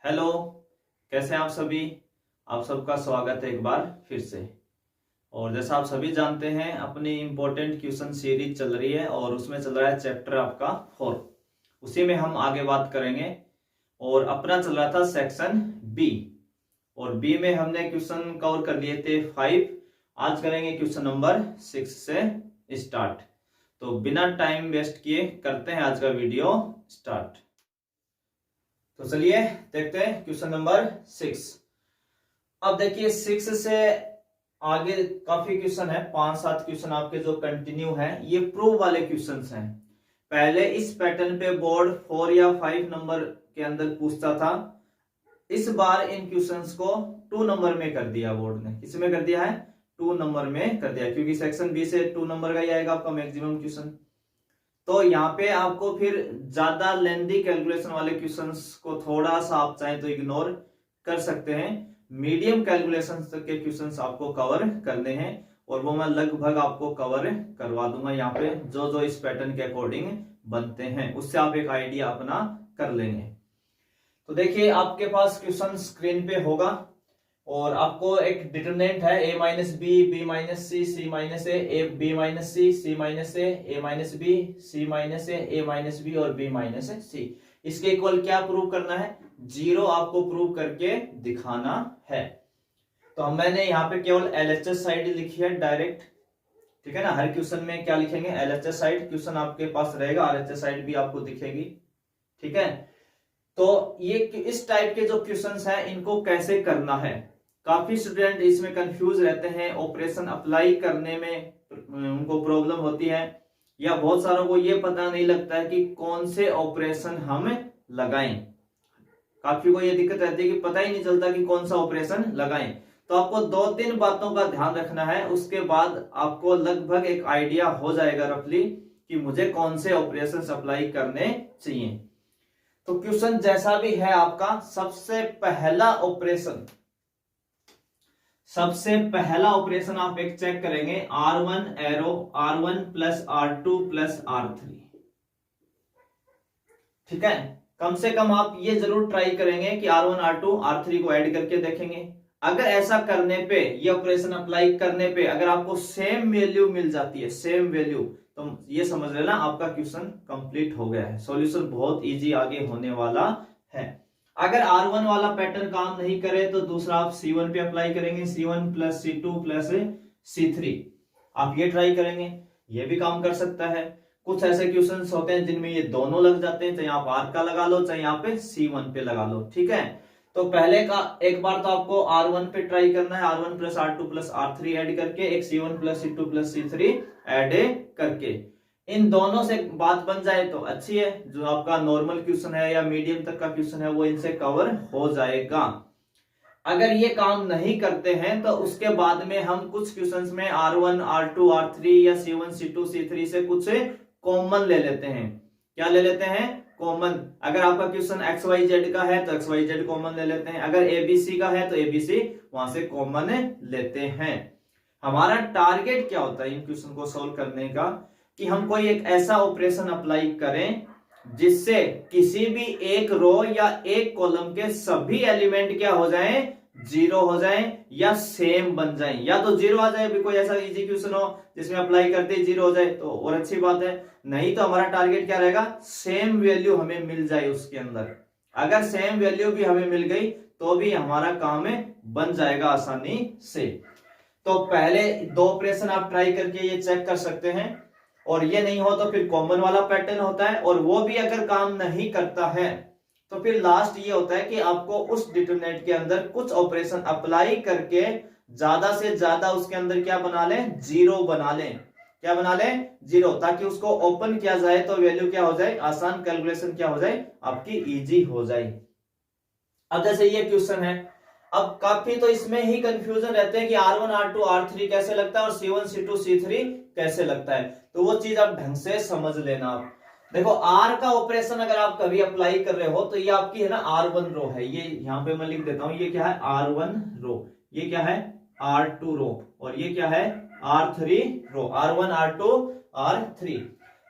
Hello, कैसे हैं आप सभी। आप सबका स्वागत है एक बार फिर से। और जैसा आप सभी जानते हैं अपनी इम्पोर्टेंट क्वेश्चन सीरीज चल रही है और उसमें चल रहा है चैप्टर आपका 4। उसी में हम आगे बात करेंगे। और अपना चल रहा था सेक्शन बी और बी में हमने क्वेश्चन कवर कर लिए थे 5। आज करेंगे क्वेश्चन नंबर 6 से स्टार्ट। तो बिना टाइम वेस्ट किए करते हैं आज का वीडियो स्टार्ट। तो चलिए देखते हैं क्वेश्चन नंबर 6। अब देखिए 6 से आगे काफी क्वेश्चन है, 5-7 क्वेश्चन आपके जो कंटिन्यू हैं, ये प्रूव वाले क्वेश्चंस हैं। पहले इस पैटर्न पे बोर्ड 4 या 5 नंबर के अंदर पूछता था। इस बार इन क्वेश्चंस को 2 नंबर में कर दिया बोर्ड ने। किसमें कर दिया है? 2 नंबर में कर दिया, क्योंकि सेक्शन बी से 2 नंबर का ही आएगा आपका मैक्सिमम क्वेश्चन। तो यहाँ पे आपको फिर ज्यादा लेंथी कैलकुलेशन वाले क्वेश्चंस को थोड़ा सा आप चाहें तो इग्नोर कर सकते हैं। मीडियम कैलकुलेशन तक के क्वेश्चंस आपको कवर करने हैं और वो मैं लगभग आपको कवर करवा दूंगा यहाँ पे, जो जो इस पैटर्न के अकॉर्डिंग बनते हैं उससे आप एक आइडिया अपना कर लेंगे। तो देखिए आपके पास क्वेश्चन स्क्रीन पे होगा और आपको एक डिटरमिनेंट है a minus B, B minus C, C minus A, B minus C, C minus A minus B, C minus A minus B और बी माइनस सी। इसके इक्वल क्या प्रूव करना है? 0 आपको प्रूव करके दिखाना है। तो मैंने यहाँ पे केवल एलएचएस साइड लिखी है डायरेक्ट, ठीक है ना। हर क्वेश्चन में क्या लिखेंगे? LHS side. क्वेश्चन आपके पास रहेगा, आरएचएस साइड भी आपको दिखेगी, ठीक है। तो ये इस टाइप के जो क्वेश्चंस हैं इनको कैसे करना है, काफी स्टूडेंट इसमें कंफ्यूज रहते हैं। ऑपरेशन अप्लाई करने में उनको प्रॉब्लम होती है, या बहुत सारों को ये पता नहीं लगता है कि कौन से ऑपरेशन हम लगाएं। काफी को ये दिक्कत रहती है कि पता ही नहीं चलता कि कौन सा ऑपरेशन लगाएं। तो आपको 2-3 बातों का ध्यान रखना है, उसके बाद आपको लगभग एक आइडिया हो जाएगा रफली कि मुझे कौन से ऑपरेशन अप्लाई करने चाहिए। तो क्वेश्चन जैसा भी है आपका, सबसे पहला ऑपरेशन आप एक चेक करेंगे, R1 arrow, R1 plus R2 plus R3, ठीक है। कम से कम आप ये जरूर ट्राई करेंगे कि R1 R2 R3 को ऐड करके देखेंगे। अगर ऐसा करने पे, ये ऑपरेशन अप्लाई करने पे अगर आपको सेम वैल्यू मिल जाती है, सेम वैल्यू, तो ये समझ लेना आपका क्वेश्चन कंप्लीट हो गया है। सॉल्यूशन बहुत इजी आगे होने वाला है। अगर R1 वाला पैटर्न काम नहीं करे तो दूसरा आप C1 पे अप्लाई करेंगे, C1 plus C2 plus C3, आप ये ट्राई करेंगे, ये भी काम कर सकता है। कुछ ऐसे क्वेश्चंस होते हैं जिनमें ये दोनों लग जाते हैं, चाहे आप R का लगा लो चाहे यहाँ पे C1 पे लगा लो, ठीक है। तो पहले का एक बार तो आपको R1 पे ट्राई करना है, R1 plus R2 plus R3 add करके, एक C1 plus C2 plus C3 add करके। इन दोनों से बात बन जाए तो अच्छी है, जो आपका नॉर्मल क्वेश्चन है या मीडियम तक का क्वेश्चन है वो इनसे कवर हो जाएगा। अगर ये काम नहीं करते हैं तो उसके बाद में हम कुछ क्वेश्चंस में R1 R2 R3 या C1 C2 C3 से कुछ कॉमन ले लेते हैं। क्या ले लेते हैं? कॉमन। अगर आपका क्वेश्चन XYZ का है तो XYZ कॉमन ले लेते हैं, अगर ABC का है तो ABC वहां से कॉमन लेते हैं। हमारा टारगेट क्या होता है इन क्वेश्चन को सोल्व करने का, कि हम कोई एक ऐसा ऑपरेशन अप्लाई करें जिससे किसी भी एक रो या एक कॉलम के सभी एलिमेंट क्या हो जाएं? 0 हो जाएं या सेम बन जाएं। या तो 0 आ जाए, भी कोई ऐसा इजी क्वेश्चन हो जिसमें अप्लाई करते ही 0 हो जाए तो और अच्छी बात है, नहीं तो हमारा टारगेट क्या रहेगा? सेम वैल्यू हमें मिल जाए उसके अंदर। अगर सेम वैल्यू भी हमें मिल गई तो भी हमारा काम बन जाएगा आसानी से। तो पहले 2 ऑपरेशन आप ट्राई करके ये चेक कर सकते हैं, और ये नहीं हो तो फिर कॉमन वाला पैटर्न होता है, और वो भी अगर काम नहीं करता है तो फिर लास्ट ये होता है कि आपको उस डिटरमिनेंट के अंदर कुछ ऑपरेशन अप्लाई करके ज्यादा से ज्यादा उसके अंदर क्या बना लें? 0 बना लें। क्या बना लें? 0, ताकि उसको ओपन किया जाए तो वैल्यू क्या हो जाए? आसान कैलकुलेशन क्या हो जाए? आपकी इजी हो जाए। अब जैसे ये क्वेश्चन है, अब काफी तो इसमें ही कंफ्यूजन रहते हैं कि R1 R2 R3 कैसे लगता है और C1 C2 C3 कैसे लगता है। तो वो चीज आप ढंग से समझ लेना। आप देखो R का ऑपरेशन अगर आप कभी अप्लाई कर रहे हो तो ये आपकी है ना R1 रो है, ये यहाँ पे मैं लिख देता हूं, ये क्या है? R1 रो। ये क्या है? R2 रो। और ये क्या है? R3 रो। R1 R2 R3।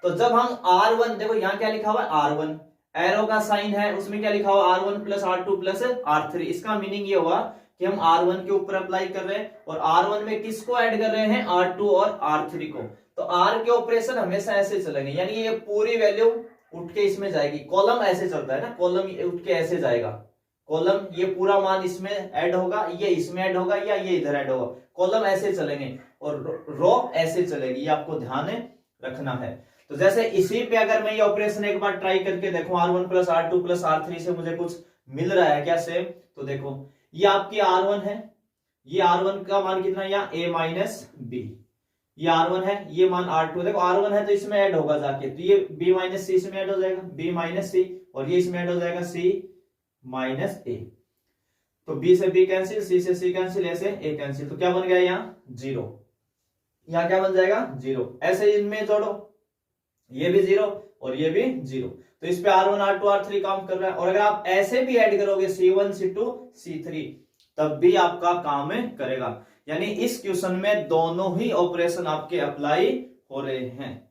तो जब हम R1, देखो यहाँ क्या लिखा हुआ है? R1 एरो का साइन है उसमें क्या लिखा हुआ R1 plus R2 plus R3। इसका मीनिंग ये हुआ कि हम R1 के ऊपर अप्लाई कर रहे हैं और R1 में किसको ऐड कर रहे हैं, R2 और R3 को। तो R के ऑपरेशन हमेशा ऐसे चलेंगे, यानी ये पूरी वैल्यू उठ के इसमें जाएगी। कॉलम ऐसे चलता है ना, कॉलम उठ के ऐसे जाएगा, कॉलम ये पूरा मान इसमें ऐड होगा, ये इसमें ऐड होगा या ये इधर ऐड होगा, कॉलम ऐसे चलेंगे और रो ऐसे चलेगी, ये आपको ध्यान रखना है। तो जैसे इसी पे अगर मैं ये ऑपरेशन एक बार ट्राई करके देखूं, R1 plus R2 plus R3 से मुझे कुछ मिल रहा है क्या सेम, तो देखो ये आपकी R1 है, ये R1 का मान कितना है यहाँ a माइनस बी, ये R1 है, ये मान R2, देखो R1 है तो इसमें ऐड होगा जाके, तो ये b माइनस सी इसमें ऐड हो जाएगा, b माइनस सी, और ये इसमें ऐड हो जाएगा c माइनस a। तो b से b कैंसिल, c से c कैंसिल, a से a कैंसिल, तो क्या बन गया यहाँ 0, यहाँ क्या बन जाएगा 0। ऐसे इनमें जोड़ो, ये भी 0 और ये भी 0, तो इस पे R1 R2 R3 काम कर रहा है। और अगर आप ऐसे भी ऐड करोगे C1 C2 C3 तब भी आपका काम करेगा, यानी इस क्वेश्चन में दोनों ही ऑपरेशन आपके अप्लाई हो रहे हैं,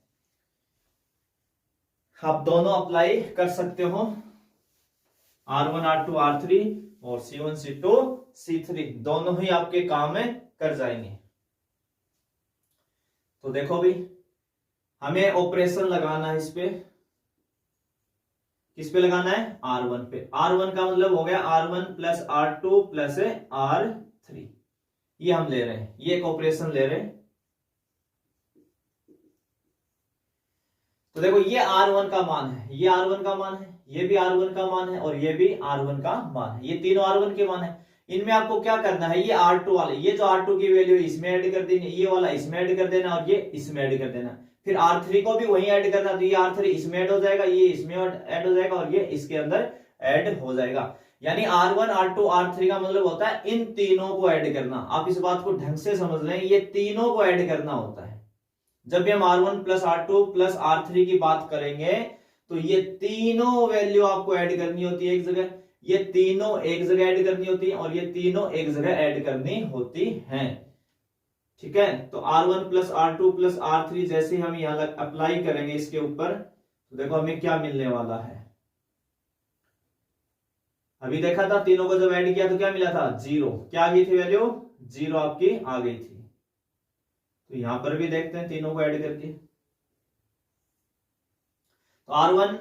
आप दोनों अप्लाई कर सकते हो, R1 R2 R3 और C1 C2 C3 दोनों ही आपके काम में कर जाएंगे। तो देखो भी हमें ऑपरेशन लगाना है, इस पे किस पे लगाना है, R1 पे। R1 का मतलब हो गया R1 plus R2 plus R3, ये हम ले रहे हैं, ये एक ऑपरेशन ले रहे हैं। तो देखो ये R1 का मान है, ये R1 का मान है, ये भी R1 का मान है और ये भी R1 का मान है, ये तीनों R1 के मान है। इनमें आपको क्या करना है, ये R2 वाले, ये जो R2 की वैल्यू इसमें ऐड कर देनी, ये वाला इसमें ऐड कर देना और ये इसमें ऐड कर देना, फिर R3 को भी वहीं ऐड करना, तो ये R3 इसमें ऐड हो जाएगा, ये इसमें ऐड हो जाएगा और ये इसके अंदर ऐड हो जाएगा। यानी R1 R2 R3 का मतलब होता है इन तीनों को ऐड करना। आप इस बात को ढंग से समझ लें, ये तीनों को ऐड करना होता है। जब भी हम R1 plus R2 plus R3 की बात करेंगे तो ये तीनों वैल्यू आपको ऐड करनी होती है एक जगह, ये तीनों एक जगह ऐड करनी होती है और ये तीनों एक जगह ऐड करनी होती हैं। ठीक है, तो R1 plus R2 plus R3 जैसे हम यहां अप्लाई करेंगे इसके ऊपर, तो देखो हमें क्या मिलने वाला है। अभी देखा था तीनों को जब ऐड किया तो क्या मिला था 0, क्या आ गई थी वैल्यू 0 आपकी आ गई थी। तो यहां पर भी देखते हैं तीनों को ऐड करके, तो R1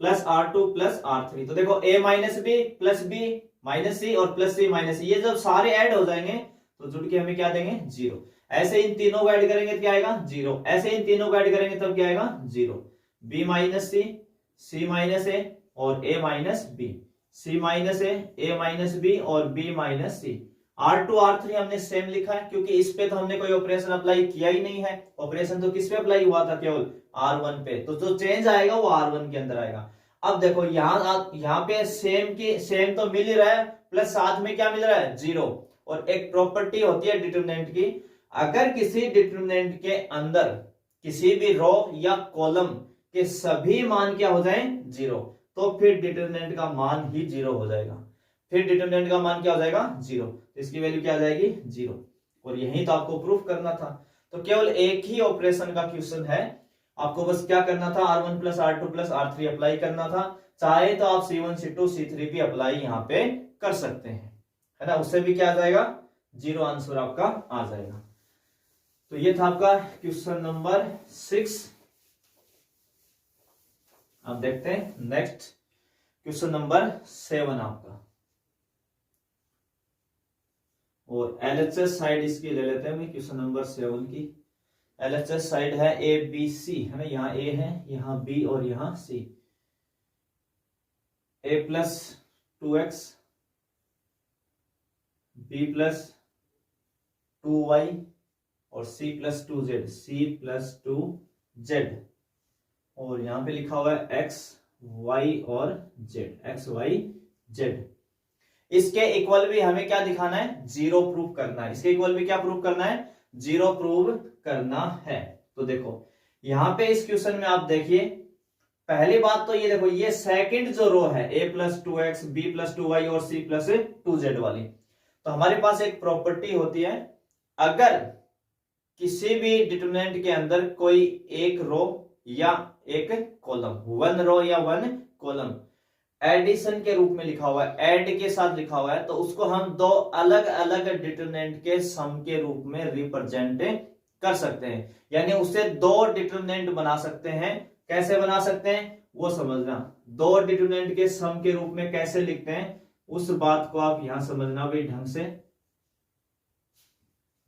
plus R2 plus R3, तो देखो a minus B plus B minus C और प्लस सी माइनस सी, ये जब सारे ऐड हो जाएंगे तो जुड़ के हमें क्या देंगे 0। ऐसे इन तीनों को ऐड करेंगे तो क्या आएगा 0, ऐसे इन तीनों को ऐड करेंगे तब क्या आएगा 0। b minus C minus A और a minus B, C minus A minus B और b minus C. R2 R3 हमने सेम लिखा है क्योंकि इस पे तो हमने कोई ऑपरेशन अप्लाई किया ही नहीं है, ऑपरेशन तो किस पे अप्लाई हुआ था केवल R1 पे, तो जो चेंज आएगा वो R1 के अंदर आएगा। अब देखो यहाँ पे सेम तो मिल ही रहा है, प्लस साथ में क्या मिल रहा है 0। और एक प्रॉपर्टी होती है डिटरमिनेंट की, अगर किसी डिटरमिनेंट के अंदर किसी भी रो या कॉलम के सभी मान क्या हो जाए 0, तो फिर डिटरमिनेंट का मान ही 0 हो जाएगा, फिर डिटरमिनेंट का मान क्या हो जाएगा 0, तो इसकी वैल्यू क्या आ जाएगी 0। और यही तो आपको प्रूफ करना था। तो केवल एक ही ऑपरेशन का क्वेश्चन है, आपको बस क्या करना था R1 plus R2 plus R3 apply करना था। चाहे तो आप C1 C2 C3 भी अप्लाई यहाँ पे कर सकते हैं, है ना, उससे भी क्या आ जाएगा 0 आंसर आपका आ जाएगा। तो ये था आपका क्वेश्चन नंबर 6। अब देखते हैं नेक्स्ट क्वेश्चन नंबर 7 आपका, और LHS साइड इसकी ले लेते हैं क्वेश्चन नंबर 7 की। LHS साइड है ABC, है ना, यहाँ A है, यहाँ B और यहाँ C। A plus 2x, B plus 2y और C plus 2z, C plus 2z, और यहाँ पे लिखा हुआ है x y और z, x y z। इसके इक्वल भी हमें क्या दिखाना है 0 प्रूव करना है, इसके इक्वल भी क्या प्रूव करना है 0 प्रूव करना है। तो देखो यहां पे इस क्वेश्चन में आप देखिए, पहली बात तो ये देखो, ये सेकंड जो रो है a plus 2x, b plus 2y और c प्लस 2z वाली, तो हमारे पास एक प्रॉपर्टी होती है, अगर किसी भी डिटरमिनेंट के अंदर कोई एक रो या एक कॉलम, 1 रो या 1 कॉलम एडिशन के रूप में लिखा हुआ है, ऐड के साथ लिखा हुआ है, तो उसको हम दो अलग अलग डिटरमिनेंट के सम के रूप में रिप्रेजेंट कर सकते हैं, यानी उससे दो डिटरमिनेंट बना सकते हैं। कैसे बना सकते हैं वो समझना, दो डिटरमिनेंट के सम के रूप में कैसे लिखते हैं उस बात को आप यहां समझना भाई ढंग से।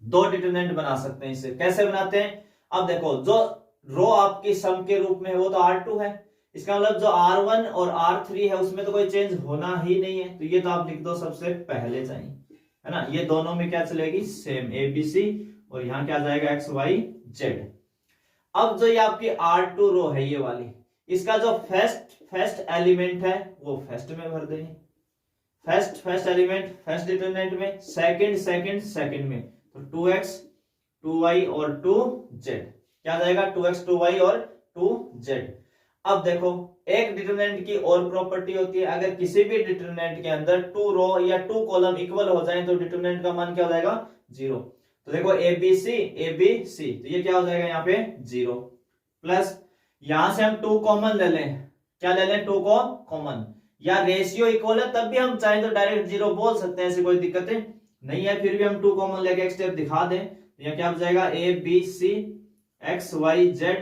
दो डिटरमिनेंट बना सकते हैं, इसे कैसे बनाते हैं। अब देखो जो रो आपकी सम के रूप में है वो तो R2 है, इसका मतलब जो R1 और R3 है उसमें तो कोई चेंज होना ही नहीं है, तो ये तो आप लिख दो सबसे पहले चाहिए, है ना। ये दोनों में क्या चलेगी, सेम ABC, और यहां क्या जाएगा XYZ। अब जो ये आपकी R2 रो है ये वाली, इसका जो फर्स्ट एलिमेंट है वो फर्स्ट में भर देंगे, फर्स्ट एलिमेंट फर्स्ट डिटरमिनेंट में, सेकंड में, तो 2x 2y और 2z क्या जाएगा, 2x 2y और 2z। अब देखो एक डिटरमिनेंट की और प्रॉपर्टी होती है, अगर किसी भी डिटरमिनेंट के अंदर 2 रो या 2 कॉलम इक्वल हो जाए तो डिटरमिनेंट का मान क्या हो जाएगा, 0। तो देखो ABC, तो ये क्या हो जाएगा यहाँ पे 0, प्लस यहां से हम 2 कॉमन ले लें, क्या ले लें 2 को कॉमन, या रेशियो इक्वल है तब भी हम चाहें तो डायरेक्ट 0 बोल सकते हैं, ऐसी कोई दिक्कत नहीं है, फिर भी हम 2 कॉमन लेके एक स्टेप दिखा दें, तो यह क्या हो जाएगा ABC XYZ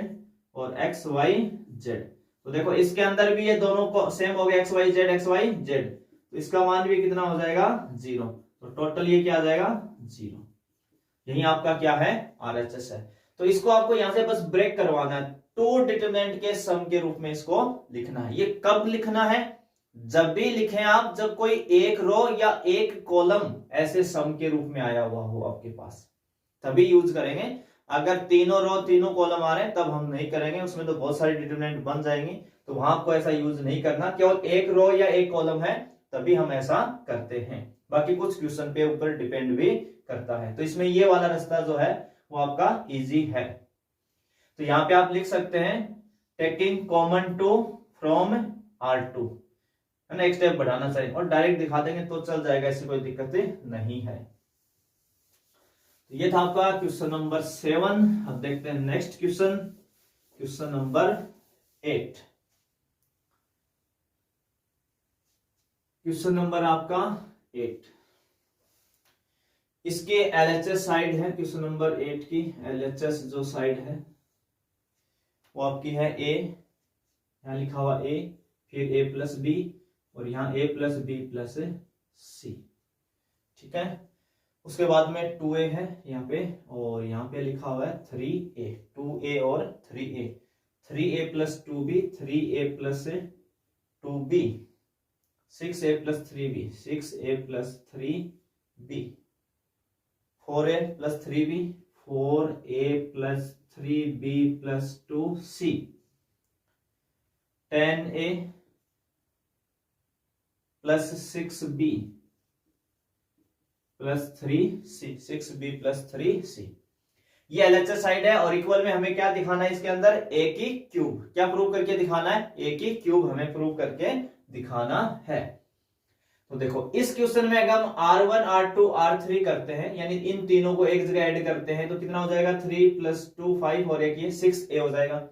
और XYZ। तो देखो इसके अंदर भी ये दोनों को सेम हो गया XYZ, तो इसका मान भी कितना हो जाएगा 0, तो टोटल ये क्या आ जाएगा 0। यही आपका क्या है RHS है। तो इसको आपको यहां से बस ब्रेक करवाना है, 2 डिटरमिनेंट के सम के रूप में इसको लिखना है। ये कब लिखना है, जब भी लिखें आप जब कोई एक रो या एक कॉलम ऐसे सम के रूप में आया हुआ हो आपके पास, तभी यूज करेंगे। अगर तीनों रो तीनों कॉलम आ रहे हैं तब हम नहीं करेंगे, उसमें तो बहुत सारी डिटरमिनेंट बन जाएंगी, तो वहां आपको ऐसा यूज नहीं करना, केवल एक रो या एक कॉलम है तभी हम ऐसा करते हैं, बाकी कुछ क्वेश्चन पे ऊपर डिपेंड भी करता है। तो इसमें ये वाला रास्ता जो है वो आपका इजी है। तो यहां पे आप लिख सकते हैं टेकिंग कॉमन 2 फ्रॉम R2, है ना, एक स्टेप बढ़ाना चाहिए और डायरेक्ट दिखा देंगे तो चल जाएगा, ऐसी कोई दिक्कत नहीं है। तो ये था आपका क्वेश्चन नंबर 7। अब देखते हैं next question, question number 8। Question number आपका 8, इसके LHS साइड है, क्वेश्चन नंबर 8 की LHS जो साइड है वो आपकी है A, यहां लिखा हुआ A, फिर A प्लस B और यहाँ A plus B plus C, ठीक है। उसके बाद में 2A है यहाँ पे, और यहाँ पे लिखा हुआ है 3A, 2A और 3A, 3A plus 2B, 3A plus 2B, 6A plus 3B, 6A plus 3B, 4A plus 3B, 4A plus 3B plus 2C, 10A plus 6B plus 3C, 6B plus 3C। ये LHS side है, और equal में हमें क्या दिखाना है इसके अंदर, A की क्यूब। क्या प्रूव करके दिखाना है, A की क्यूब हमें प्रूव करके दिखाना है। तो देखो इस क्वेश्चन में अगर हम R1 R2 R3 करते हैं, यानी इन तीनों को एक जगह ऐड करते हैं, तो कितना हो जाएगा 3 प्लस 2 5 और एक ये 6A हो जाएगा।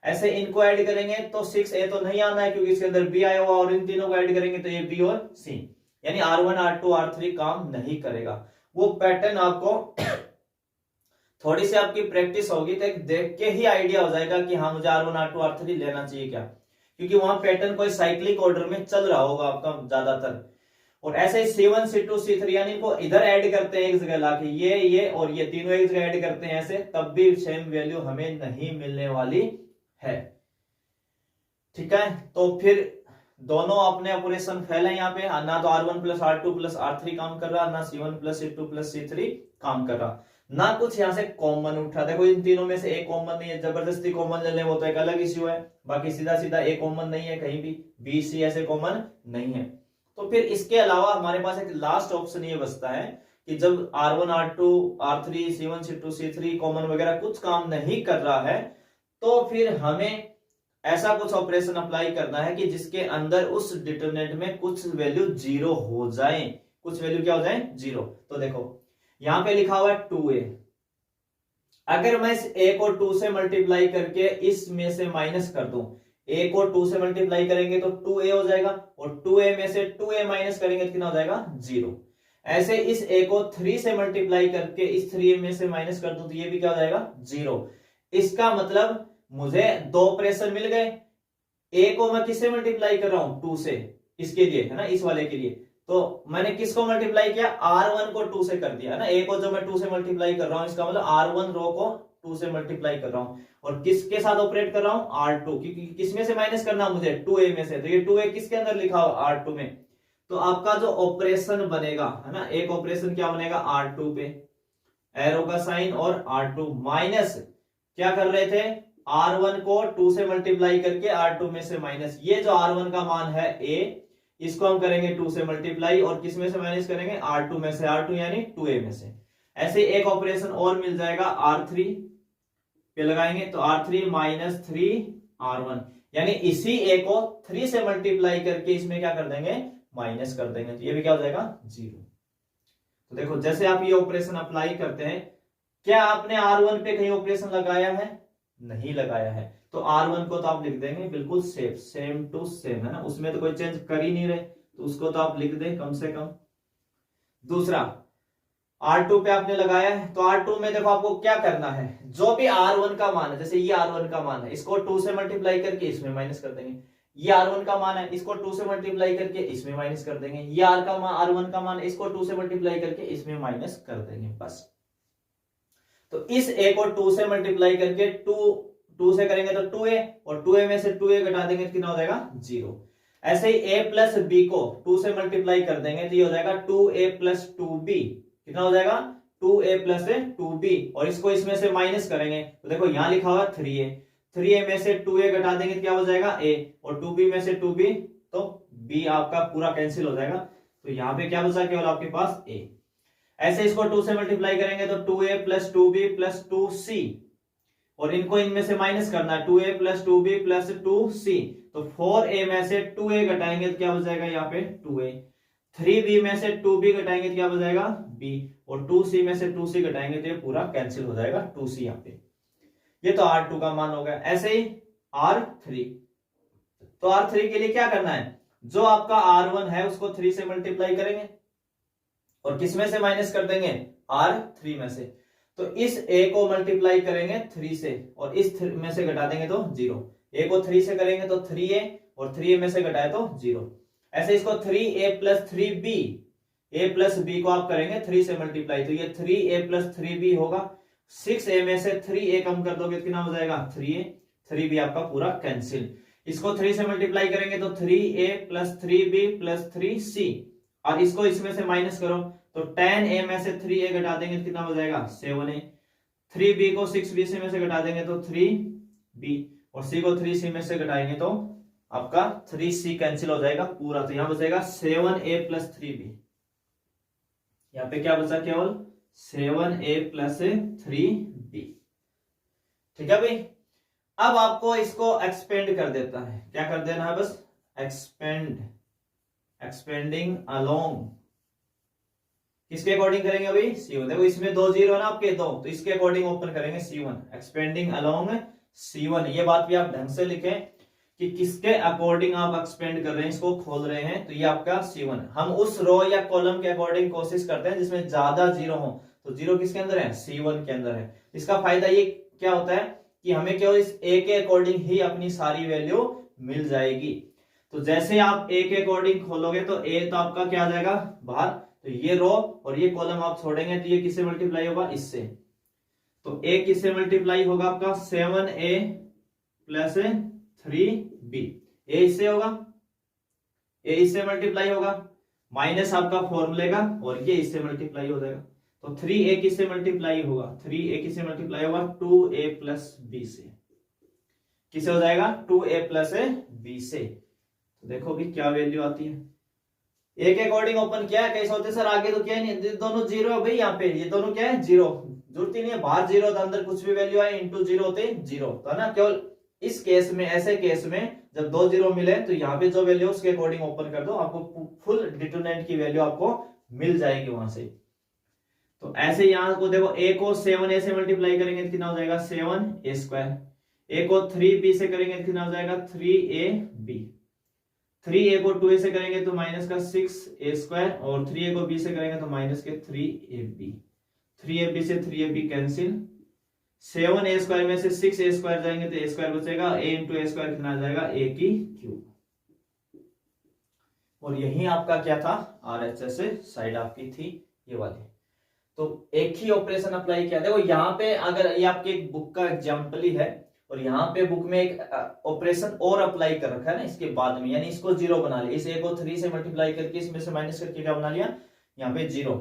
ऐसे इनको ऐड करेंगे तो 6A तो नहीं आना है क्योंकि इसके अंदर B आया हुआ, और इन तीनों को ऐड करेंगे तो ये B और C, यानी R1 R2 R3 काम नहीं करेगा। वो पैटर्न आपको थोड़ी सी आपकी प्रैक्टिस होगी तो देख के ही आइडिया हो जाएगा कि हाँ मुझे R1 R2 R3 लेना चाहिए क्या, क्योंकि वहां पैटर्न कोई साइक्लिक ऑर्डर में चल रहा होगा आपका ज्यादातर। और ऐसे ही C1 C2 C3 यानी इनको इधर ऐड करते हैं एक जगह लाके, ये और ये तीनों एक जगह ऐड करते हैं ऐसे, तब भी सेम वैल्यू हमें नहीं मिलने वाली है, ठीक है। तो फिर दोनों अपने ऑपरेशन फेल है यहाँ पे, ना तो R1 plus R2 plus R3 काम कर रहा, ना C1 plus C2 plus C3 काम कर रहा, ना कुछ यहाँ से कॉमन उठा। देखो इन तीनों में से एक कॉमन नहीं है, जबरदस्ती कॉमन ले लें वो तो एक अलग इश्यू है, बाकी सीधा सीधा एक कॉमन नहीं है कहीं भी, B C ऐसे कॉमन नहीं है। तो फिर इसके अलावा हमारे पास एक लास्ट ऑप्शन ये बचता है कि जब R1 R2 R3 C1 C2 C3 common वगैरह कुछ काम नहीं कर रहा है, तो फिर हमें ऐसा कुछ ऑपरेशन अप्लाई करना है कि जिसके अंदर उस डिटरमिनेंट में कुछ वैल्यू 0 हो जाए, कुछ वैल्यू क्या हो जाए 0। तो देखो यहां पे लिखा हुआ है 2A, अगर मैं इस a को 2 से मल्टीप्लाई करके इसमें से माइनस कर दूं, a को 2 से मल्टीप्लाई करेंगे तो 2a हो जाएगा, और 2a में से 2a माइनस करेंगे तो कितना हो जाएगा 0। ऐसे इस a को 3 से मल्टीप्लाई करके इस 3 में से माइनस कर दूं तो ये भी क्या हो जाएगा 0। इसका मतलब मुझे दो ऑपरेशन मिल गए। a को मैं किससे मल्टीप्लाई कर रहा हूं 2 से, इसके लिए है ना, इस वाले के लिए। तो मैंने किसको मल्टीप्लाई किया R1 को 2 से कर दिया है ना, a को जो मैं 2 से मल्टीप्लाई कर रहा हूं इसका मतलब R1 रो को 2 से मल्टीप्लाई कर रहा हूं, और किसके साथ ऑपरेट कर रहा हूं R2, क्योंकि किसमें से माइनस करना मुझे 2a में से, तो ये 2a किसके अंदर लिखा हुआ R2 में। तो आपका जो ऑपरेशन बनेगा है ना, एक ऑपरेशन क्या बनेगा R2 पे एरो का साइन, और R2 माइनस क्या कर रहे थे R1 को 2 से मल्टीप्लाई करके R2 में से माइनस, ये जो R1 का मान है a, इसको हम करेंगे 2 से मल्टीप्लाई और किस में से माइनस करेंगे R2 में से, R2 यानी 2a में से। ऐसे एक ऑपरेशन और मिल जाएगा R3 पे लगाएंगे तो R3 माइनस 3R1, यानी इसी a को 3 से मल्टीप्लाई करके इसमें क्या कर देंगे माइनस कर देंगे, तो ये भी क्या हो जाएगा 0। तो देखो जैसे आप ये ऑपरेशन अप्लाई करते हैं, क्या आपने R1 पे कहीं ऑपरेशन लगाया है, नहीं लगाया है, तो R1 को तो आप लिख देंगे बिल्कुल सेम टू सेम है ना, उसमें तो कोई चेंज कर ही नहीं रहे, तो उसको तो आप लिख दें कम से कम। दूसरा R2 पे आपने लगाया है, तो R2 में देखो आपको क्या करना है, जो भी R1 का मान है, जैसे ये R1 का मान है, इसको 2 से मल्टीप्लाई करके इसमें माइनस कर देंगे। ये R1 का मान है, इसको 2 से मल्टीप्लाई करके इसमें माइनस कर देंगे। ये R1 का मान है, इसको 2 से मल्टीप्लाई करके इसमें माइनस कर देंगे, बस। तो इस a को 2 से मल्टीप्लाई करके 2 से करेंगे तो 2a, और 2a में से 2a घटा देंगे तो कितना हो जाएगा 0। ऐसे ही a प्लस b को 2 से मल्टीप्लाई कर देंगे तो ये हो जाएगा 2a प्लस 2b, कितना हो जाएगा 2a प्लस 2b, और इसको इसमें से माइनस करेंगे तो देखो यहां लिखा हुआ 3a, 3a में से 2a घटा देंगे तो क्या हो जाएगा a, और 2b में से 2b, तो b आपका पूरा कैंसिल हो जाएगा, तो यहाँ पे क्या बचा केवल आपके पास a। ऐसे इसको 2 से मल्टीप्लाई करेंगे तो 2a plus 2b plus 2c, और इनको इनमें से माइनस करना है 2a plus 2b plus 2c, तो 4a में से 2a घटाएंगे तो क्या हो जाएगा यहाँ पे 2a, 3b में से 2b घटाएंगे तो क्या हो जाएगा b, और 2c में से 2c घटाएंगे तो ये पूरा कैंसिल हो जाएगा 2c यहाँ पे। ये तो R2 का मान हो गया। ऐसे ही R3, तो R3 के लिए क्या करना है, जो आपका R1 है उसको 3 से मल्टीप्लाई करेंगे और किस में से माइनस कर देंगे R3 में से, तो इस a को मल्टीप्लाई करेंगे 3 से और इस 3 में से घटा देंगे तो 0, a को 3 से करेंगे तो 3a, और 3a में से घटाए तो 0। ऐसे इसको 3a plus 3b, a plus b को आप करेंगे 3 से मल्टीप्लाई, तो ये 3a प्लस 3b होगा। 6a में से 3a कम कर दोगे तो कितना हो जाएगा 3a, 3b आपका पूरा कैंसिल। इसको 3 से मल्टीप्लाई करेंगे तो 3a plus 3b plus 3c, और इसको इसमें से माइनस करो तो 10a में से 3a घटा देंगे तो कितना हो जाएगा 7a, 3b को 6b से में से घटा देंगे तो 3b, और c को 3c में से घटाएंगे तो आपका 3c कैंसिल हो जाएगा पूरा, तो यहां बचेगा 7a प्लस 3b। यहां पे क्या बचा केवल 7a प्लस 3b। ठीक है भाई, अब आपको इसको एक्सपेंड कर देता है, क्या कर देना है बस एक्सपेंडिंग अलोंग, किसके अकॉर्डिंग करेंगे अभी C1, देखो इसमें 2 जीरो ना आपके, दो, तो इसके अकॉर्डिंग ओपन करेंगे C1, एक्सपेंडिंग अलोंग C1। ये बात भी आप ढंग से लिखें कि किसके अकॉर्डिंग आप एक्सपेंड कर रहे हैं, इसको खोल रहे हैं, तो ये आपका C1। हम उस रो या कॉलम के अकॉर्डिंग कोशिश करते हैं जिसमें ज्यादा जीरो हो, तो जीरो किसके अंदर है C1 के अंदर है। इसका फायदा ये क्या होता है कि हमें केवल इस A के अकॉर्डिंग ही अपनी सारी वैल्यू मिल जाएगी। तो जैसे आप A के अकॉर्डिंग खोलोगे तो A तो आपका क्या आ जाएगा बाहर, तो ये रो और ये कॉलम आप छोड़ेंगे तो ये किससे मल्टीप्लाई होगा इससे, तो A किससे मल्टीप्लाई होगा आपका 7a प्लस 3b, A इससे होगा, A इससे मल्टीप्लाई होगा, माइनस आपका फॉर्मूले का, और ये इससे मल्टीप्लाई हो जाएगा, तो 3a किससे मल्टीप्लाई होगा 3a किससे मल्टीप्लाई होगा 2a प्लस b से, किससे हो जाएगा 2a प्लस b से। तो देखो भी क्या वैल्यू आती है, ए के अकॉर्डिंग ओपन किया है, कैसे होते सर आगे तो क्या नहीं, दोनों जीरो है भाई, यहाँ पे ये दोनों क्या है जीरो, जरूरत ही नहीं है बाहर जीरो, तो अंदर कुछ भी वैल्यू आए इंटू जीरो होते जीरो, तो ना केवल इस केस में, ऐसे केस में जब 2 जीरो मिले तो यहाँ पे जो वैल्यू उसके अकॉर्डिंग ओपन कर दो, आपको फुल डिटरमिनेंट की वैल्यू आपको मिल जाएगी वहां से। तो ऐसे यहां को देखो, a को 7a से मल्टीप्लाई करेंगे तो कितना हो जाएगा 7a स्क्वायर, a को 3b से करेंगे तो कितना हो जाएगा 3ab, 3a को 2a से करेंगे तो माइनस का 6a स्क्वायर, और 3a को b से करेंगे तो माइनस के 3ab, 3ab से 3ab कैंसिल, 7a स्क्वायर में से 6a स्क्वायर जाएंगे तो a स्क्वायर बचेगा, a इंटू a स्क्वायर कितना आ जाएगा a की क्यूब। और यही आपका क्या था RHS साइड आपकी थी ये वाली। तो एक ही ऑपरेशन अप्लाई किया। देखो यहाँ पे अगर ये आपके एक बुक का एग्जाम्पल ही है, और यहाँ पे बुक में एक ऑपरेशन और अप्लाई कर रखा है ना इसके बाद में, यानी इसको 0 बना लिया, इस a को 3 से मल्टीप्लाई करके इसमें से माइनस करके क्या बना लिया यहाँ पे 0।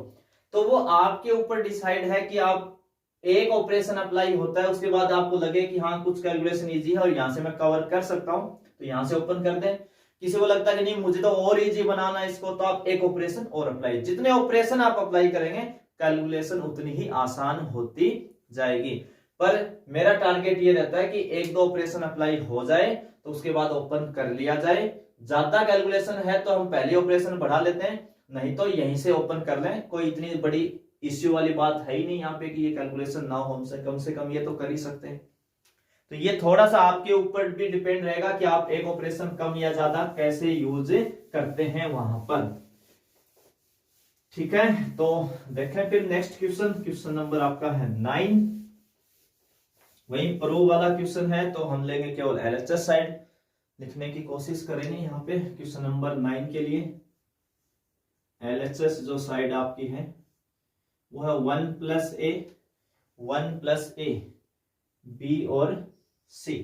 तो वो आपके ऊपर डिसाइड है कि आप एक ऑपरेशन अप्लाई होता है उसके बाद आपको लगे कि हाँ कुछ कैलकुलेशन इजी है और यहाँ से मैं कवर कर सकता हूँ, तो यहाँ से ओपन कर दें। किसी को लगता है कि नहीं मुझे तो और इजी बनाना है इसको, तो आप एक ऑपरेशन और अप्लाई, जितने ऑपरेशन आप अप्लाई करेंगे कैलकुलेशन उतनी ही आसान होती जाएगी। पर मेरा टारगेट ये रहता है कि एक दो ऑपरेशन अप्लाई हो जाए तो उसके बाद ओपन कर लिया जाए। ज्यादा कैलकुलेशन है तो हम पहले ऑपरेशन बढ़ा लेते हैं, नहीं तो यहीं से ओपन कर लें। कोई इतनी बड़ी इश्यू वाली बात है ही नहीं यहाँ पे कि ये कैलकुलेशन ना हो, से कम ये तो कर ही सकते हैं। तो ये थोड़ा सा आपके ऊपर भी डिपेंड रहेगा कि आप एक ऑपरेशन कम या ज्यादा कैसे यूज करते हैं वहां पर। ठीक है, तो देखें फिर नेक्स्ट क्वेश्चन नंबर आपका है 9। वही प्रूव वाला क्वेश्चन है, तो हम लेंगे केवल LHS साइड लिखने की कोशिश करेंगे यहाँ पे क्वेश्चन नंबर 9 के लिए। LHS जो साइड आपकी है वो है 1 प्लस ए बी और सी,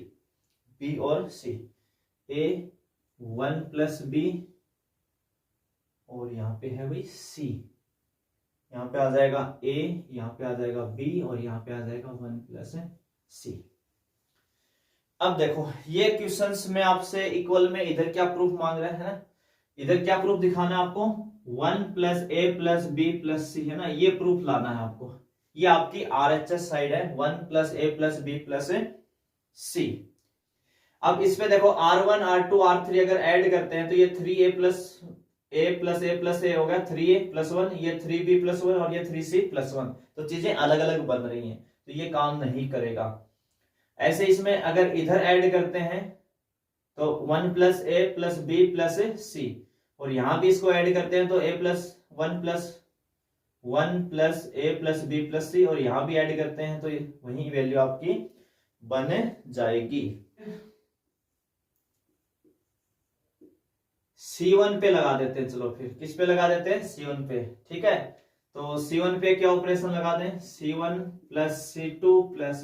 ए 1 प्लस बी और यहाँ पे है भाई सी, यहाँ पे आ जाएगा ए, यहाँ पे आ जाएगा बी और यहाँ पे आ जाएगा 1 प्लस सी। अब देखो ये क्वेश्चंस में आपसे इक्वल में इधर क्या प्रूफ मांग रहे हैं, इधर क्या प्रूफ दिखाना है आपको 1 plus A plus B plus सी है ना, ये प्रूफ लाना है आपको। ये आपकी RHS साइड है 1 plus A plus B plus सी। अब इसमें देखो R1 R2 R3 अगर ऐड करते हैं तो ये 3a प्लस ए हो गया 3a प्लस 1, ये 3b प्लस 1 और ये 3c प्लस 1। तो चीजें अलग अलग बन रही हैं तो ये काम नहीं करेगा। ऐसे इसमें अगर इधर ऐड करते हैं तो 1 plus A plus B plus C, और यहां भी इसको ऐड करते हैं तो a plus 1 plus A plus B plus C, और यहां भी ऐड करते हैं तो वही वैल्यू आपकी बन जाएगी। C1 पे लगा देते हैं, चलो फिर किस पे लगा देते हैं C1 पे। ठीक है, तो C1 पे क्या ऑपरेशन लगा दें, C1 plus C2 plus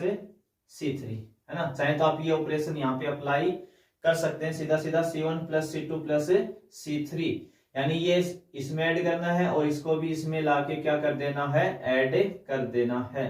C3 है ना। चाहे तो आप ये ऑपरेशन यहाँ पे अप्लाई कर सकते हैं सीधा सीधा C1 plus C2 plus C3, यानी ये इसमें ऐड करना है और इसको भी इसमें लाके क्या कर देना है, ऐड कर देना है।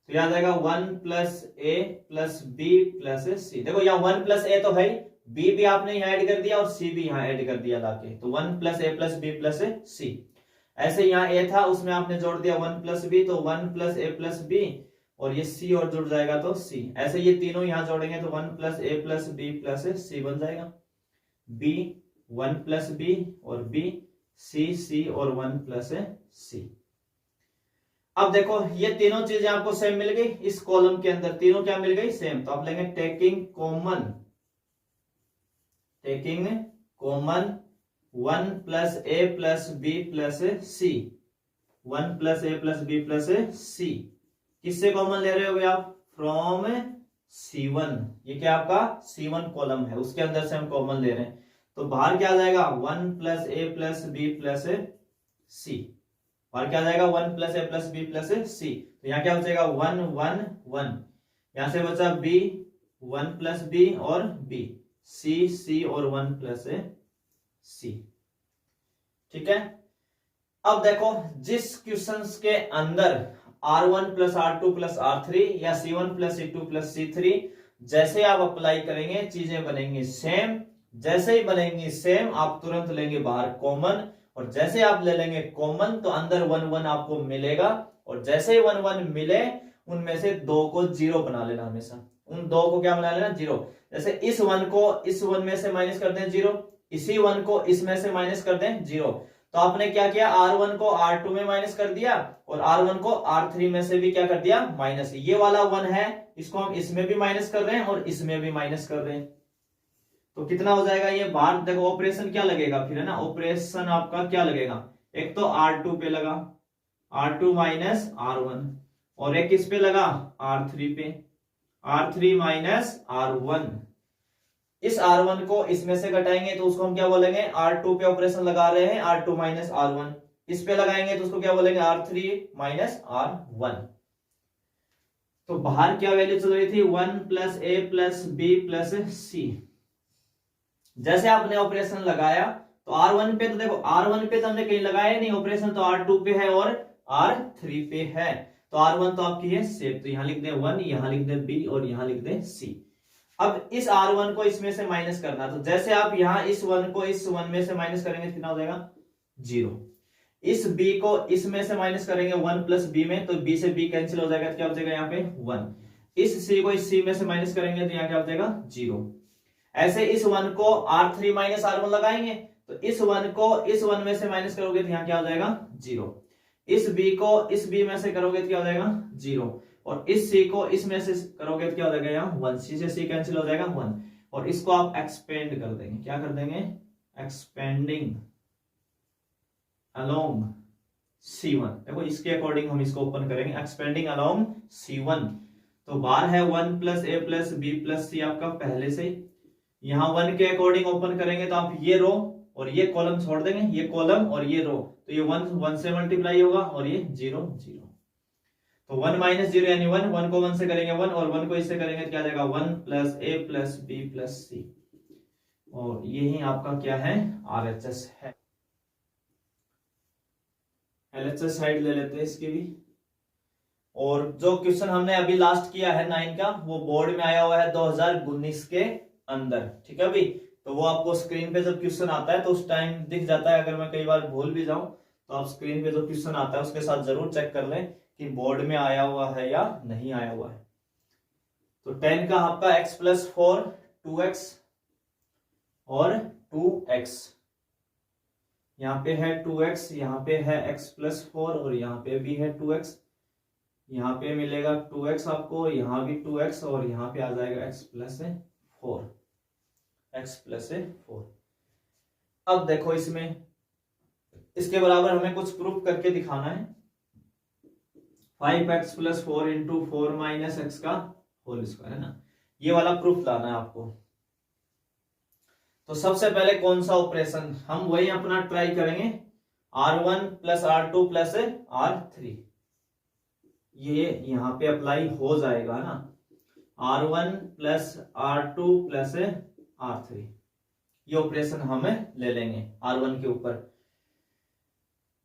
तो यहां जाएगा 1 plus A plus B plus सी। देखो यहाँ 1 प्लस ए तो है, बी भी आपने यहाँ ऐड कर दिया और सी भी यहाँ ऐड कर दिया लाके, तो 1 plus A plus B plus सी। ऐसे यहाँ ए था उसमें आपने जोड़ दिया 1 प्लस बी, तो 1 प्लस ए प्लस बी और ये सी और जुड़ जाएगा तो सी। ऐसे ये तीनों यहाँ जोड़ेंगे तो 1 plus A plus B plus सी बन जाएगा। बी 1 प्लस बी और बी सी और 1 प्लस सी। अब देखो ये तीनों चीजें आपको सेम मिल गई, इस कॉलम के अंदर तीनों क्या मिल गई, सेम। तो आप लेंगे taking common 1 plus A plus B plus C, 1 plus A plus B plus सी। किससे कॉमन ले रहे हो आप, फ्रॉम C1। ये क्या आपका C1 कॉलम है उसके अंदर से हम कॉमन ले रहे हैं, तो बाहर क्या आ जाएगा 1 plus A plus B plus सी। बाहर क्या आ जाएगा 1 plus A plus B plus सी। तो यहाँ क्या बचेगा 1 1 1, यहां से बचा बी 1 प्लस बी और बी सी और 1 प्लस सी। ठीक है, अब देखो जिस क्वेश्चंस के अंदर R1 plus R2 plus R3 या C1 plus C2 plus C3 जैसे आप अप्लाई करेंगे चीजें बनेंगी सेम। जैसे ही बनेंगी सेम आप तुरंत लेंगे बाहर कॉमन, और जैसे आप ले लेंगे कॉमन तो अंदर 1 1 आपको मिलेगा, और जैसे ही 1 1 मिले उनमें से 2 को 0 बना लेना हमेशा। उन 2 को क्या बना लेना 0। जैसे इस 1 को इस 1 में से माइनस कर दें 0, इसी 1 को इसमें से माइनस कर दें 0, तो आपने क्या किया, R1 को R2 में माइनस कर दिया और R1 को R3 में से भी क्या कर दिया, माइनस। ये वाला 1 है, इसको हम इसमें भी माइनस कर रहे हैं और इसमें भी माइनस कर रहे हैं। तो कितना हो जाएगा ये बाहर, देखो ऑपरेशन क्या लगेगा फिर, है ना, ऑपरेशन आपका क्या लगेगा, एक तो R2 पे लगा, R2 माइनस R1, और एक किस पे लगा, R3 पे, R3 माइनस R1। इस R1 को इसमें से घटाएंगे तो उसको हम क्या बोलेंगे, R2 पे ऑपरेशन लगा रहे हैं, R2 माइनस R1। इस पे लगाएंगे तो उसको क्या बोलेंगे, R3 माइनस R1। तो बाहर क्या वैल्यू चल रही थी, 1 plus A plus B plus सी। जैसे आपने ऑपरेशन लगाया तो R1 पे, तो देखो R1 पे तो हमने कहीं लगाया नहीं ऑपरेशन, तो R2 पे है और R3 पे है। तो R1 तो आपकी है सेफ, तो यहां लिख दे 1, यहां लिख दे B और यहां लिख दे C। अब इस R1 को इसमें से माइनस करना, तो जैसे आप यहां इस 1 को इस 1 में से माइनस करेंगे तो कितना हो जाएगा, 0। इस B को इसमें से माइनस करेंगे 1 प्लस B में, तो B से B कैंसिल हो जाएगा, तो क्या हो जाएगा यहाँ पे 1। इस C को इस C में से माइनस करेंगे तो यहाँ क्या हो जाएगा 0। ऐसे इस 1 को R3 माइनस R1 लगाएंगे, तो इस 1 को इस 1 में से माइनस करोगे तो यहाँ क्या हो जाएगा 0। इस B को इस B में से करोगे तो क्या हो जाएगा 0, और इस C को इसमें से करोगे तो क्या हो जाएगा यहाँ 1, C से C कैंसिल हो जाएगा 1, और इसको आप एक्सपेंड कर देंगे, क्या कर देंगे, एक्सपेंडिंग अलोंग C1। देखो इसके अकॉर्डिंग हम इसको ओपन करेंगे, एक्सपेंडिंग अलोंग C1। तो बार है 1 plus A plus B plus सी आपका पहले से, यहां 1 के अकॉर्डिंग ओपन करेंगे तो आप ये रो और ये कॉलम छोड़ देंगे, ये कॉलम और ये रो, तो ये 1 से मल्टीप्लाई होगा और ये 0 0। तो 1 माइनस 0 यानी 1, 1 को 1 से करेंगे 1 और 1 को इससे करेंगे तो क्या जाएगा 1 plus A plus B plus C, और यही आपका क्या है RHS है। LHS साइड ले लेते हैं इसकी भी। और जो क्वेश्चन हमने अभी लास्ट किया है 9 का, वो बोर्ड में आया हुआ है 2019 के अंदर, ठीक है भाई। तो वो आपको स्क्रीन पे जब क्वेश्चन आता है तो उस टाइम दिख जाता है, अगर मैं कई बार भूल भी जाऊं तो आप स्क्रीन पे जो क्वेश्चन आता है उसके साथ जरूर चेक कर लें कि बोर्ड में आया हुआ है या नहीं आया हुआ है। तो 10 का आपका x प्लस 4 2x और 2x, यहाँ पे है 2x, यहाँ पे है x प्लस 4 और यहाँ पे भी है 2x, यहाँ पे मिलेगा 2x आपको, यहाँ भी 2x और यहाँ पे आ जाएगा x प्लस 4, x प्लस 4। अब देखो इसमें इसके बराबर हमें कुछ प्रूफ करके दिखाना है। 5x plus 4 into 4 minus x का होल स्क्वायर, है ना, ये वाला प्रूफ लाना है आपको। तो सबसे पहले कौन सा ऑपरेशन, हम वही अपना ट्राई करेंगे, R1 plus R2 plus R3, ये यहां पे अप्लाई हो जाएगा ना, R1 plus R2 plus R3, ये ऑपरेशन हम ले लेंगे R1 के ऊपर।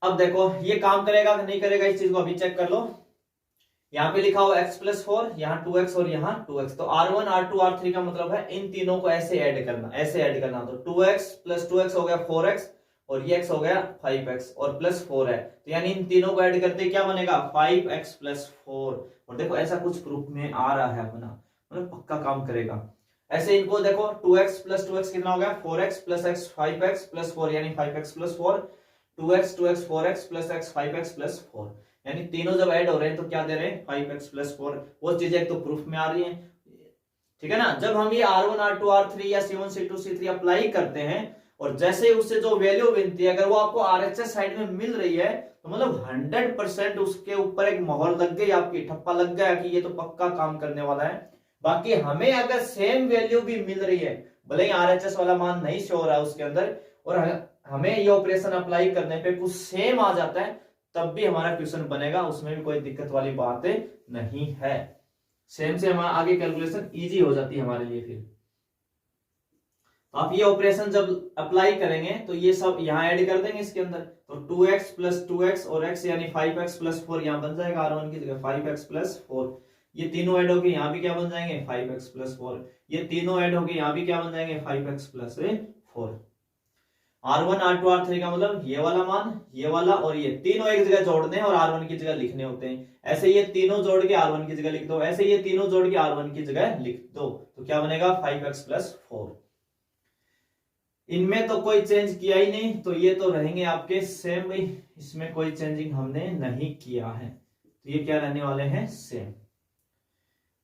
अब देखो ये काम करेगा कि नहीं करेगा, इस चीज को अभी चेक कर लो। यहाँ पे लिखा हो x प्लस 4, यहाँ 2x और यहाँ 2x, तो R1 R2 R3 का मतलब है इन तीनों को ऐसे ऐड करना, ऐसे ऐड करना। तो 2x प्लस 2x हो गया 4x और ये x हो गया 5x और प्लस 4 है, तो यानी इन तीनों को ऐड करते क्या बनेगा 5x प्लस 4। और देखो ऐसा कुछ प्रूफ में आ रहा है अपना, मतलब पक्का काम करेगा। ऐसे इनको देखो 2x प्लस 2x कितना हो गया 4x plus x 5x plus 4 यानी 5x plus 4, 2x 2x 4x plus x 5x plus 4, यानी तीनों जब ऐड हो रहे हैं तो क्या दे रहे हैं 5x प्लस 4। वो चीजें एक तो प्रूफ में आ रही हैं, ठीक है ना। जब हम ये R1 R2 R3 या C1 C2 C3 अप्लाई करते हैं और जैसे उससे जो वैल्यू बनती है अगर वो आपको RHS साइड में मिल रही है तो मतलब 100% उसके ऊपर एक मोहर लग गई, आपकी ठप्पा लग गया कि ये तो पक्का काम करने वाला है। बाकी हमें अगर सेम वैल्यू भी मिल रही है, भले ही RHS वाला मान नहीं शो हो रहा है उसके अंदर, और हमें ये ऑपरेशन अप्लाई करने पे कुछ सेम आ जाता है, तब भी हमारा क्वेश्चन बनेगा, उसमें भी कोई दिक्कत वाली बात नहीं है। सेम से हमारा आगे कैलकुलेशन इजी हो जाती है हमारे लिए। फिर तो आप ये ऑपरेशन जब अप्लाई करेंगे तो ये सब यहाँ ऐड कर देंगे इसके अंदर, तो 2x प्लस 2x और x यानी 5x प्लस 4 यहाँ बन जाएगा R1 की जगह 5x प्लस 4। ये तीनों ऐड होके यहाँ भी क्या बन जाएंगे 5x प्लस 4, ये तीनों ऐड होके यहाँ भी क्या बन जाएंगे 5x plus 4। R1 R2 R3 का मतलब ये वाला मान, ये वाला और ये तीनों एक जगह जोड़ने और R1 की जगह लिखने होते हैं। ऐसे ये तीनों जोड़ के R1 की जगह लिख दो, ऐसे ये तीनों जोड़ के R1 की जगह लिख दो, तो क्या बनेगा 5x प्लस 4। इनमें तो कोई चेंज किया ही नहीं, तो ये तो रहेंगे आपके सेम भाई, इसमें कोई चेंजिंग हमने नहीं किया है, तो ये क्या रहने वाले हैं, सेम।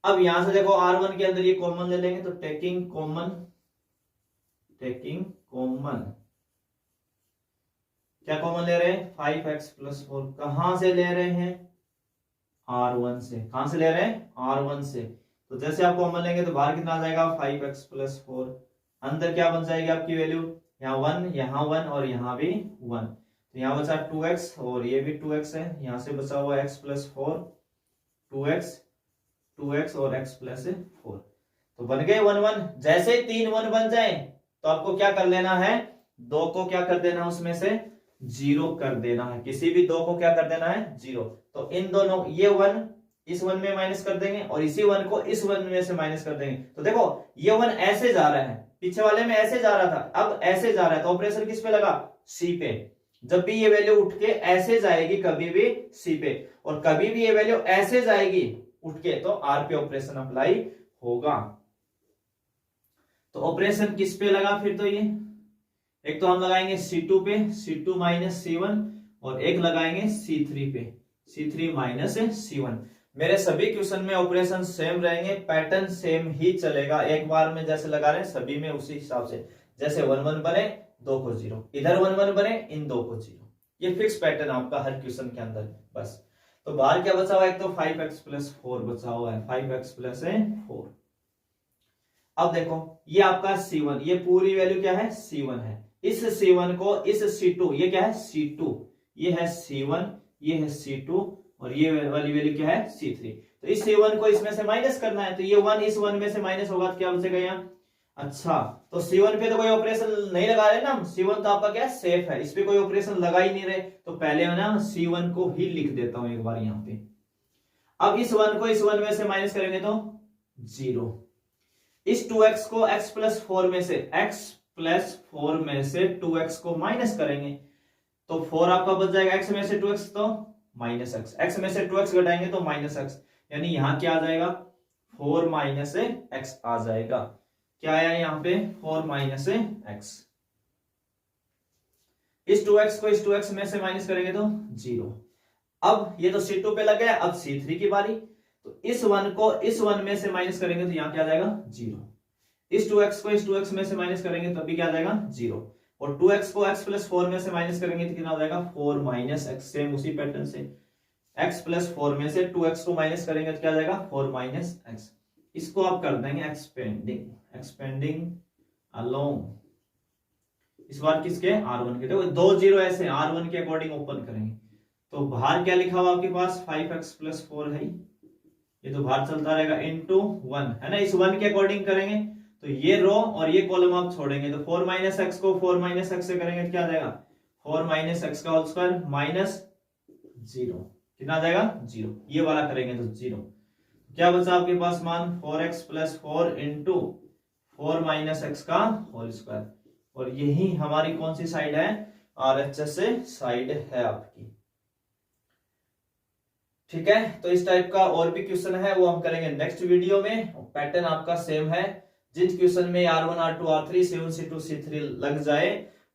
अब यहां से देखो R1 के अंदर ये कॉमन ले लेंगे, तो टेकिंग कॉमन क्या कॉमन ले रहे हैं, 5x+4, कहां से ले रहे हैं, R1 से। कहां से ले रहे हैं, R1 से। तो जैसे आप कॉमन लेंगे तो बाहर कितना आ जाएगा, 5x+4, अंदर क्या बन जाएगी आपकी वैल्यू, यहाँ 1, यहाँ 1 और यहाँ भी 1, तो यहाँ बचा 2x और ये भी 2x है, यहाँ से बचा हुआ x+4, 2x और x+4, तो बन गए 1 1। जैसे ही 3 1 बन जाए तो आपको क्या कर लेना है, 2 को क्या कर देना, उसमें से 0 कर देना है, किसी भी 2 को क्या कर देना है, 0। तो इन दोनों, ये 1 इस 1 में माइनस कर देंगे और इसी 1 को इस 1 में से माइनस कर देंगे। तो देखो ये 1 ऐसे जा रहा है, पीछे वाले में ऐसे जा रहा था, अब ऐसे जा रहा है, तो ऑपरेशन किस पे लगा, सी पे। जब भी ये वैल्यू उठ के ऐसे जाएगी कभी भी सी पे, और कभी भी ये वैल्यू ऐसे जाएगी उठ के, तो आर पे ऑपरेशन अप्लाई होगा। तो ऑपरेशन किस पे लगा फिर, तो ये एक तो हम लगाएंगे C2 पे, C2 माइनस C1, और एक लगाएंगे C3 पे, C3 माइनस C1। मेरे सभी क्वेश्चन में ऑपरेशन सेम रहेंगे, पैटर्न सेम ही चलेगा, एक बार में जैसे लगा रहे हैं सभी में उसी हिसाब से, जैसे 1 1 बने 2 को 0, इधर 1 1 बने इन 2 को 0, ये फिक्स पैटर्न आपका हर क्वेश्चन के अंदर बस। तो बाहर क्या बचा हुआ है, एक तो 5x+4 बचा हुआ है, 5x+4। अब देखो ये आपका C1, ये पूरी वैल्यू क्या है, C1 है, इस C1 को इस C2, ये क्या है C2, ये है C1, ये है C2, और ये वाली वैल्यू क्या है C3। तो इस C1 को इसमें से माइनस करना है, तो ये 1 इस 1 में से माइनस होगा तो क्या बचेगा यहाँ, अच्छा तो C1 पे तो कोई ऑपरेशन नहीं लगा रहे ना हम, C1 तो आपका क्या सेफ है, इस पे कोई ऑपरेशन लगा ही नहीं रहे, तो पहले है ना C1 को ही लिख देता हूं एक बार यहाँ पे। अब इस 1 को इस 1 में से माइनस करेंगे तो 0, इस 2x को x+4 में से, x+4 में से 2x को माइनस करेंगे तो 4 आपका बच जाएगा, x में से 2x तो माइनस x, x में से 2x घटाएंगे तो माइनस x, यानी यहां क्या आ जाएगा, 4 माइनस x आ जाएगा। क्या आया यहाँ पे, 4 माइनस x। इस 2x को इस 2x में से माइनस करेंगे तो 0। अब ये तो C2 पे लग गया, अब C3 की बारी, तो इस 1 को इस 1 में से माइनस करेंगे तो यहाँ क्या आ जाएगा 0, इस 2x को इस 2x में से माइनस करेंगे तब भी क्या आ जाएगा 0, और 2x को x+4 में से माइनस करेंगे तो कितना हो जाएगा 4 माइनस x, सेम उसी पैटर्न से x+4 में से 2x को माइनस करेंगे तो क्या आ जाएगा 4 माइनस x। इसको आप कर देंगे एक्सपेंडिंग अलोंग, इस बार किसके, R1 के, देखो 2 0 ऐसे R1 के अकॉर्डिंग ओपन करेंगे, तो बाहर क्या लिखा हुआ आपके पास 5x+4 है, ये तो बाहर चलता रहेगा इनटू 1 है ना, इस 1 के अकॉर्डिंग करेंगे तो ये रो और ये कॉलम आप छोड़ेंगे, तो 4 माइनस x को 4 माइनस x से करेंगे तो क्या आ जाएगा 4 माइनस x का होल स्क्वायर माइनस 0, कितना आ जाएगा 0, ये वाला करेंगे तो 0, क्या बचा आपके पास मान 4x+4 इंटू 4 माइनस x का होल स्क्वायर, और यही हमारी कौन सी साइड है, RHS साइड है आपकी। ठीक है, तो इस टाइप का और भी क्वेश्चन है वो हम करेंगे नेक्स्ट वीडियो में, पैटर्न आपका सेम है, जिस क्वेश्चन में R1 R2 R3 C1 C2 C3 लग जाए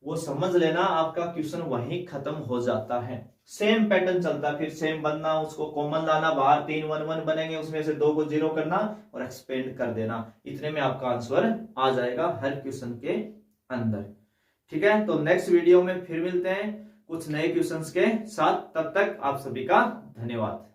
वो समझ लेना आपका क्वेश्चन वहीं खत्म हो जाता है, सेम पैटर्न चलता, फिर सेम बनना, उसको कॉमन लाना, बाहर 3 1 1 बनेंगे उसमें से 2 को 0 करना और एक्सपेंड कर देना, इतने में आपका आंसर आ जाएगा हर क्वेश्चन के अंदर। ठीक है, तो नेक्स्ट वीडियो में फिर मिलते हैं कुछ नए क्वेश्चंस के साथ, तब तक आप सभी का धन्यवाद।